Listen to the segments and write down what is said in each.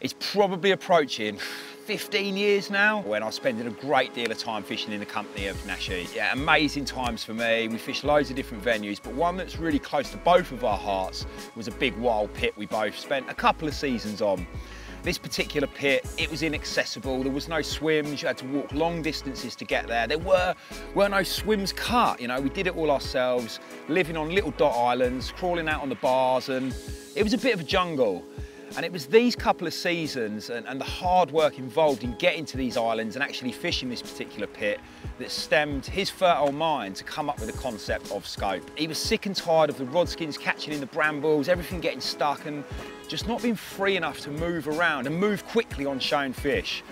It's probably approaching 15 years now when I was spending a great deal of time fishing in the company of Nash. Yeah, amazing times for me. We fished loads of different venues, but one that's really close to both of our hearts was a big wild pit we both spent a couple of seasons on. This particular pit, it was inaccessible. There was no swims. You had to walk long distances to get there. There were no swims cut. You know, we did it all ourselves, living on little dot islands, crawling out on the bars, and it was a bit of a jungle. And it was these couple of seasons and the hard work involved in getting to these islands and actually fishing this particular pit that stemmed his fertile mind to come up with the concept of scope. He was sick and tired of the rod skins catching in the brambles, everything getting stuck and just not being free enough to move around and move quickly on shown fish.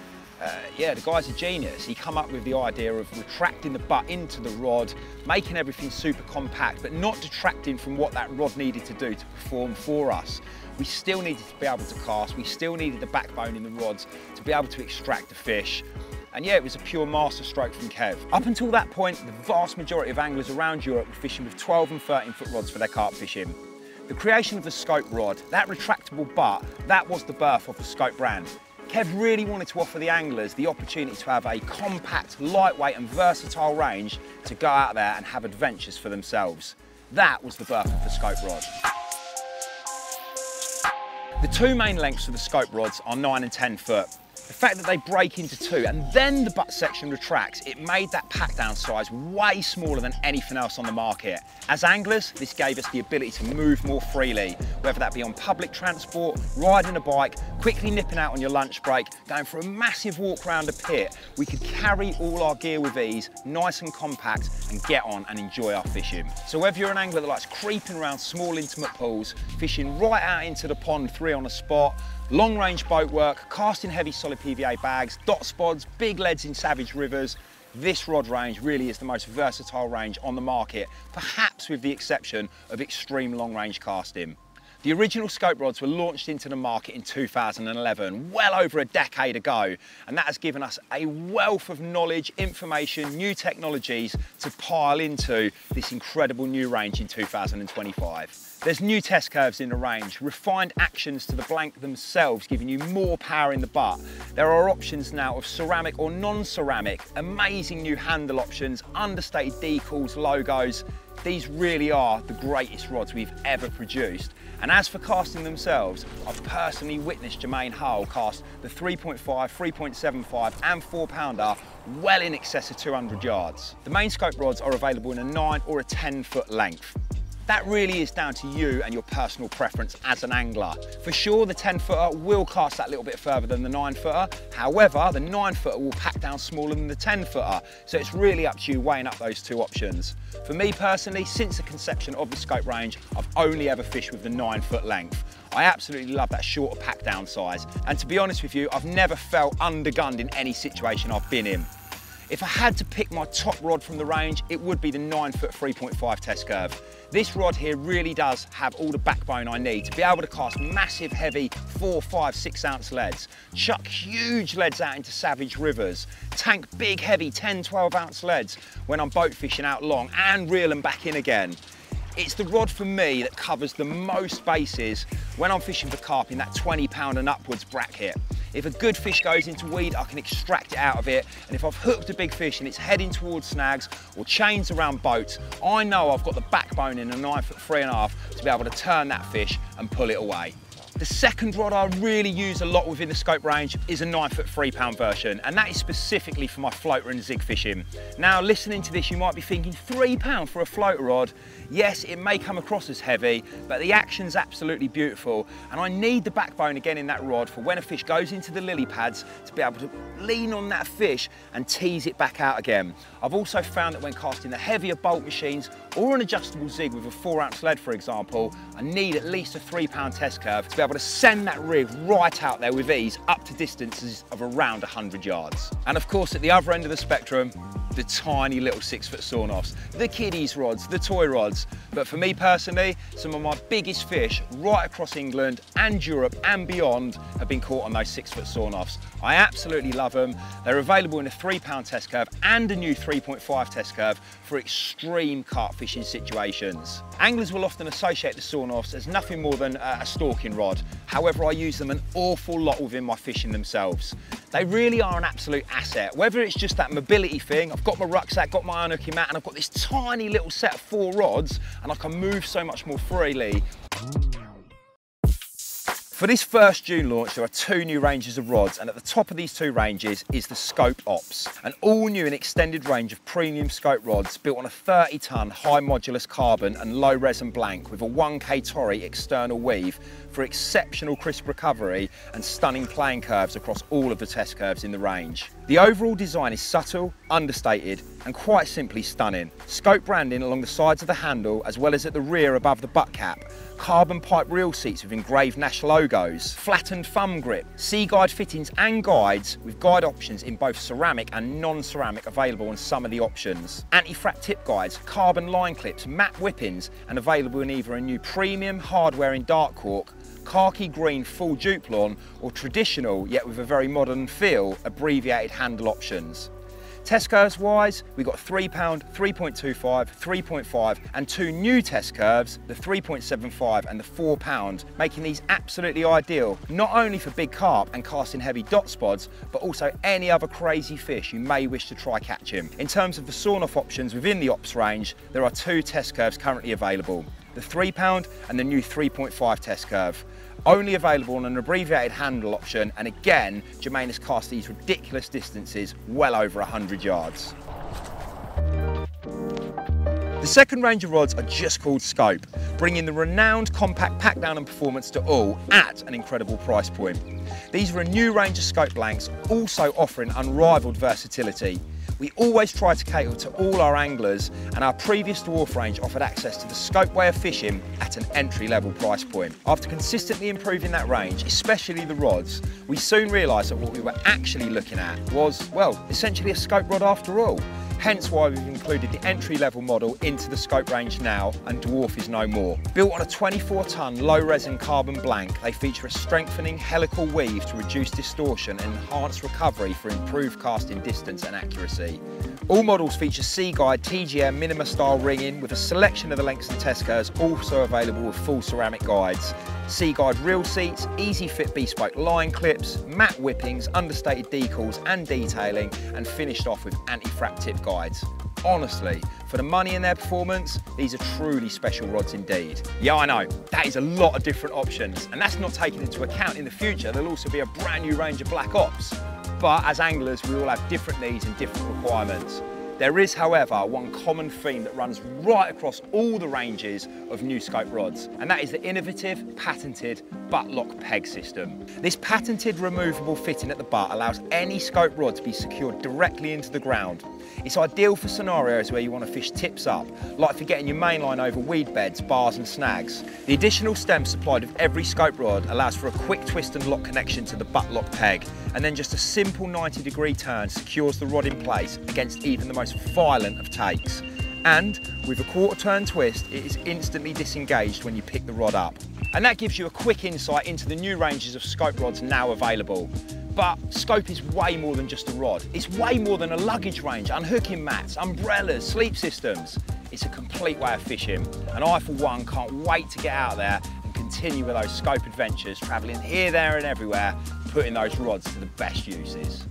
Yeah, the guy's a genius. He come up with the idea of retracting the butt into the rod, making everything super compact, but not detracting from what that rod needed to do to perform for us. We still needed to be able to cast, we still needed the backbone in the rods to be able to extract the fish. And yeah, it was a pure masterstroke from Kev. Up until that point, the vast majority of anglers around Europe were fishing with 12 and 13 foot rods for their carp fishing. The creation of the scope rod, that retractable butt, that was the birth of the scope brand. Kev really wanted to offer the anglers the opportunity to have a compact, lightweight and versatile range to go out there and have adventures for themselves. That was the birth of the scope rod. The two main lengths of the scope rods are 9 and 10 foot. The fact that they break into two and then the butt section retracts, it made that pack down size way smaller than anything else on the market. As anglers, this gave us the ability to move more freely, whether that be on public transport, riding a bike, quickly nipping out on your lunch break, going for a massive walk around a pit. We could carry all our gear with ease, nice and compact, and get on and enjoy our fishing. So whether you're an angler that likes creeping around small intimate pools, fishing right out into the pond 3 on a spot, long range boat work, casting heavy solid PVA bags, dot spods, big leads in savage rivers, this rod range really is the most versatile range on the market, perhaps with the exception of extreme long range casting. The original scope rods were launched into the market in 2011, well over a decade ago, and that has given us a wealth of knowledge, information, new technologies to pile into this incredible new range in 2025. There's new test curves in the range, refined actions to the blank themselves, giving you more power in the butt. There are options now of ceramic or non-ceramic, amazing new handle options, understated decals, logos. These really are the greatest rods we've ever produced. And as for casting themselves, I've personally witnessed 𝗦𝗰cie𝗽𝗃 cast the 3.5, 3.75 and 4 pounder well in excess of 200 yards. The main scope rods are available in a 9 or a 10 foot length. That really is down to you and your personal preference as an angler. For sure, the 10 footer will cast that little bit further than the 9 footer. However, the 9 footer will pack down smaller than the 10 footer. So it's really up to you weighing up those two options. For me personally, since the conception of the scope range, I've only ever fished with the 9 foot length. I absolutely love that shorter pack down size. And to be honest with you, I've never felt undergunned in any situation I've been in. If I had to pick my top rod from the range, it would be the 9 foot 3.5 test curve. This rod here really does have all the backbone I need to be able to cast massive, heavy 4, 5, 6 ounce leads, chuck huge leads out into savage rivers, tank big, heavy 10, 12 ounce leads when I'm boat fishing out long and reel them back in again. It's the rod for me that covers the most bases when I'm fishing for carp in that 20 pound and upwards bracket. If a good fish goes into weed, I can extract it out of it. And if I've hooked a big fish and it's heading towards snags or chains around boats, I know I've got the backbone in a 9 foot 3.5 to be able to turn that fish and pull it away. The second rod I really use a lot within the scope range is a 9 foot 3 pound version, and that is specifically for my floater and zig fishing. Now, listening to this, you might be thinking, 3 pound for a floater rod? Yes, it may come across as heavy, but the action's absolutely beautiful, and I need the backbone again in that rod for when a fish goes into the lily pads to be able to lean on that fish and tease it back out again. I've also found that when casting the heavier bolt machines or an adjustable zig with a 4 ounce lead, for example, I need at least a 3 pound test curve to be able to send that rig right out there with ease up to distances of around 100 yards. And of course, at the other end of the spectrum, the tiny little 6-foot sawn-offs, the kiddies rods, the toy rods. But for me personally, some of my biggest fish right across England and Europe and beyond have been caught on those 6-foot sawn-offs. I absolutely love them. They're available in a 3-pound test curve and a new 3.5 test curve for extreme carp fishing situations. Anglers will often associate the sawn-offs as nothing more than a stalking rod. However, I use them an awful lot within my fishing themselves. They really are an absolute asset, whether it's just that mobility thing. I've got my rucksack, got my unhooking mat, and I've got this tiny little set of 4 rods, and I can move so much more freely. For this first June launch, there are 2 new ranges of rods, and at the top of these 2 ranges is the 𝗦𝗦, an all-new and extended range of premium scope rods built on a 30-ton high modulus carbon and low resin blank with a 1K Tory external weave for exceptional crisp recovery and stunning playing curves across all of the test curves in the range. The overall design is subtle, understated, and quite simply stunning. Scope branding along the sides of the handle as well as at the rear above the butt cap, carbon pipe reel seats with engraved Nash logos, flattened thumb grip, sea guide fittings and guides with guide options in both ceramic and non-ceramic available on some of the options, anti-fract tip guides, carbon line clips, matte whippings, and available in either a new premium hardware in dark cork, khaki green full Duplo, or traditional yet with a very modern feel abbreviated handle options. Test curves wise, we've got 3-pound, 3.25, 3.5 and 2 new test curves, the 3.75 and the 4-pound, making these absolutely ideal, not only for big carp and casting heavy dot spods, but also any other crazy fish you may wish to try catching. In terms of the sawn-off options within the ops range, there are 2 test curves currently available, the 3-pound and the new 3.5 test curve. Only available on an abbreviated handle option, and again, Jermaine has cast these ridiculous distances well over 100 yards. The second range of rods are just called Scope, bringing the renowned compact pack down and performance to all at an incredible price point. These are a new range of scope blanks, also offering unrivaled versatility. We always try to cater to all our anglers, and our previous dwarf range offered access to the scope way of fishing at an entry-level price point. After consistently improving that range, especially the rods, we soon realised that what we were actually looking at was, well, essentially a scope rod after all. Hence why we've included the entry-level model into the scope range now, and dwarf is no more. Built on a 24-ton low-resin carbon blank, they feature a strengthening helical weave to reduce distortion and enhance recovery for improved casting distance and accuracy. All models feature Sea Guide TGM Minima style ringing with a selection of the lengths and test curves also available with full ceramic guides. Sea Guide reel seats, easy fit bespoke line clips, matte whippings, understated decals and detailing, and finished off with anti-fract tip guides. Honestly, for the money and their performance, these are truly special rods indeed. Yeah, I know, that is a lot of different options, and that's not taken into account in the future there'll also be a brand new range of black ops. But as anglers, we all have different needs and different requirements. There is, however, one common theme that runs right across all the ranges of new scope rods, and that is the innovative, patented butt lock peg system. This patented removable fitting at the butt allows any scope rod to be secured directly into the ground. It's ideal for scenarios where you want to fish tips up, like for getting your main line over weed beds, bars and snags. The additional stem supplied with every scope rod allows for a quick twist and lock connection to the butt lock peg, and then just a simple 90-degree turn secures the rod in place against even the most violent of takes. And with a quarter turn twist, it is instantly disengaged when you pick the rod up. And that gives you a quick insight into the new ranges of scope rods now available. But scope is way more than just a rod. It's way more than a luggage range, unhooking mats, umbrellas, sleep systems. It's a complete way of fishing. And I, for one, can't wait to get out there and continue with those scope adventures, traveling here, there and everywhere, putting those rods to the best uses.